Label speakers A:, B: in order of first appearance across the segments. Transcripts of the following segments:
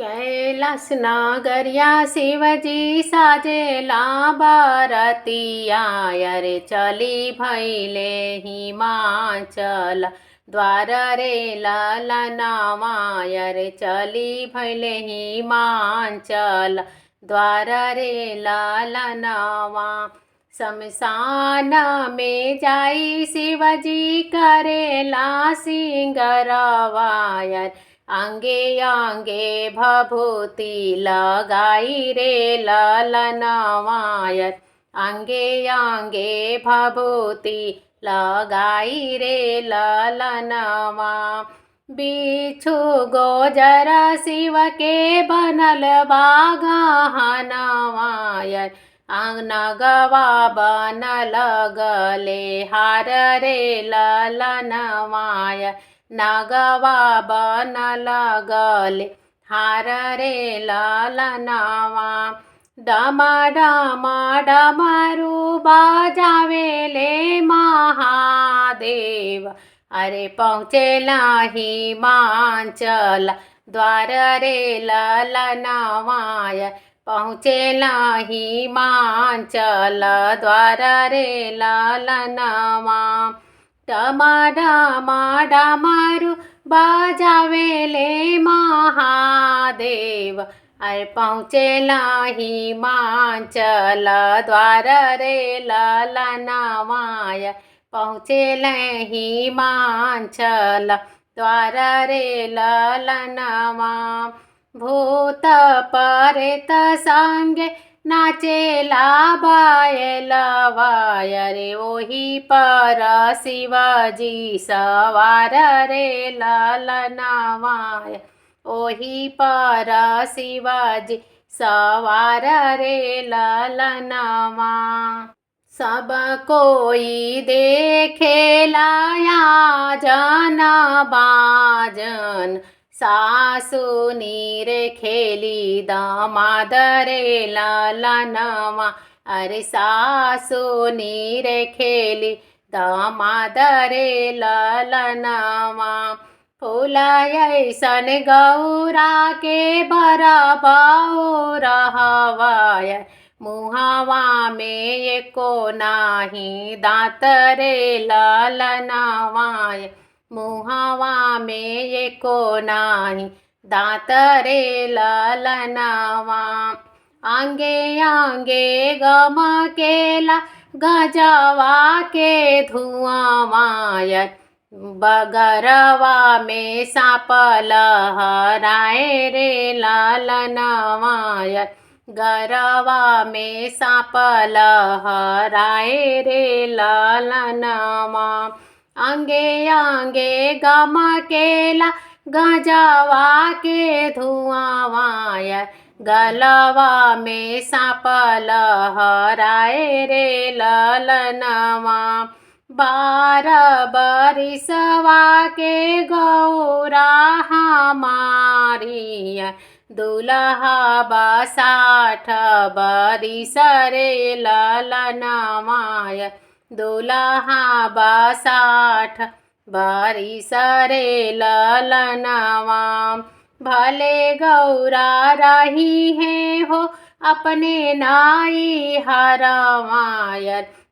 A: कैलास नागरिया शिवजी साजेला बारतिया रे चली भैले हिमाचल द्वार रे ललनावा रे चली भैले हिमाचल द्वार रे ललनावा। शमशान में जाई शिवजी करेला सिंगरवा आंगे आंगे भभूति लगाई रे ललनवाय आंगे आंगे भभूति लगाई रे ललनवा। बिच्छू गोजर शिव के बनल बागहनवाय नगवा बनल गले हार रे ललनवाय नगवा बनल गले हार रे ललनवा। डम डम डमरू बजावेले महादेव अरे पहुँचेला हिमाचल द्वार रे ललनवाय पहुँचेला हिमाचल द्वार रे ललनवा। डम डम डमरू बजावेले महादेव अरे पहुँचेला हिमाचल द्वार रे ललनवाय पहुँचेला हिमाचल द्वार रे ललनवा। भूत प्रेत संगे नाचेला बायलवाय रे ओही पर शिवजी सवार रे ललनवाय ओही पर शिवजी सवार रे ललनवा। सब कोई देखेला जन बाजन सासु नीर खेली दामाद रे ललनवा अरे सासु नीर खेली दामाद रे ललनवा। फूल ऐसन गौरा के बरबाऊ रहवाय मुहावा में एको नाही दांत रे ललनवाय मुहावा में एको नाही दांत रे ललनवा। आंगे आंगे गमकेला गजवा के धुआंवाय बगरवा में साप लहराए रे ललनवाय गरवा में साप लहराए रे ललनवा। आंगे आंगे गमकेला गजवा के धुआंवाय गलवा में साप लहराए रे ललनवा। 12 बरिसवा के गौरा हमारी दुल्हा 60 बरिस रे ललनवाय दुल्हा 60 बरिस रे ललनवा। भले गौरा रही है हो अपने नाई हरवाय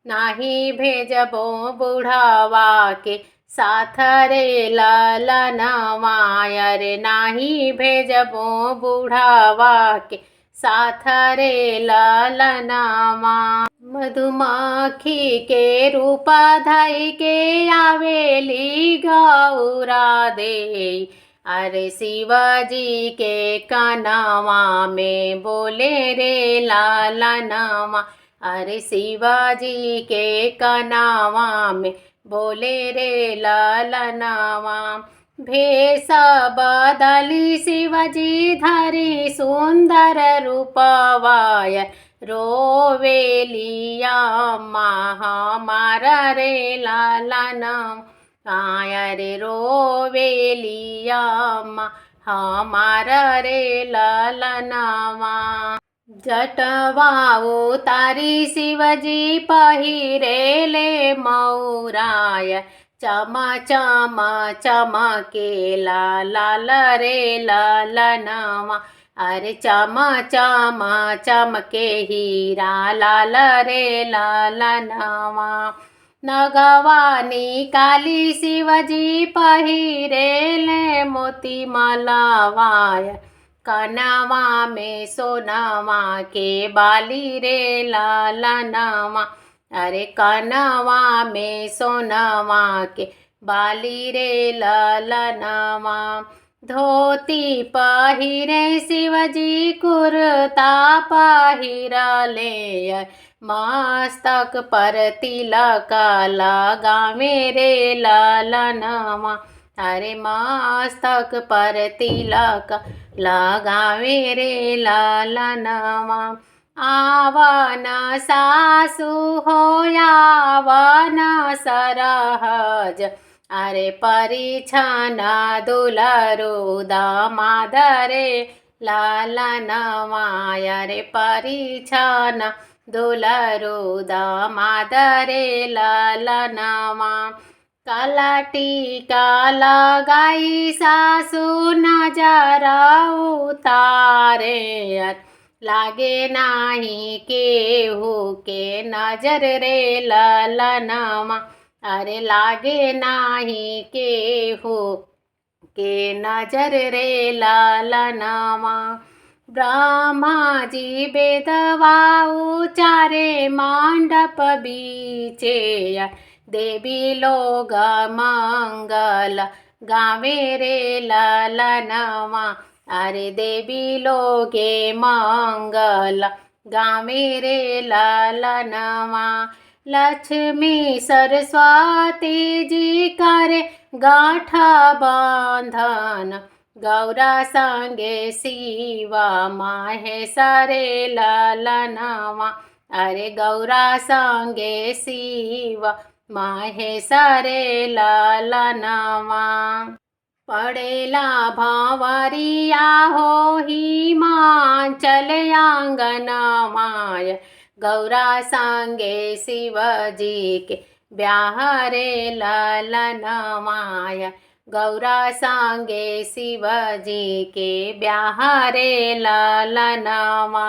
A: नाही भेजबो बुढ़वा के साथ रे ललनवाय रे नाही भेजबो बुढ़वा के साथ रे ललनवा। मधुमक्खी के रूप धई के आवेली गौरा दे अरे शिवजी के कनवा में बोले रे ललनवा अरे शिवजी के कनवा में बोले रे ललनवा। भेष बदली शिवजी धरी सुंदर रूपवाय रोवेलिया हमार रे ललनवाय रे रोवेलिया हमार रे ललनवा। जटवा उतारी शिवजी पहिरेले मौराय चमा चमा चमकेला लाल रे ललनवा। अरे चमा चमा चमके हीरा लाल रे ललनवा। नगवा निकाली शिवजी पहिरेले मोती मलवाय। कनवा में सोनवा के बाली रे ललनवा। अरे कनवा में सोनवा के बाली रे ललनवा। धोती पहिरे शिवजी कुर्ता पहिरले। मस्तक पर तिलक लगावे रे ललनवा। अरे मस्तक पर तिलक लगावे रे ललनवा। आवन सासु हो यावन सरहज। अरे परिछन दुलरु दामाद रे ललनवा। अरे परिछन दुलरु दामाद रे ललनवा। कलटीका लगाई सासु नजर उतारे। लागे नाही केहू के नजर रे ललनवा। अरे लागे नाही केहू के नजर रे ललनवा। ब्रह्मा जी बेदवा उचारे मंडप बीचे। देवी लोग मंगल गावे रे ललनवा। अरे देवी लोगे मंगल गावे रे ललनवा। लक्ष्मी सरस्वती जी करे गाँठ बंधन। गौरा संगे शिवा महेश रे ललनवा। अरे गौरा संगे शिवा महेश रे ललनवा। पड़ेला भावरिया हो हिमाचल आंगनवाय। गौरा संगे शिवजी के ब्याह रे ललनवाय। गौरा संगे शिवजी के ब्याह रे ललनवा।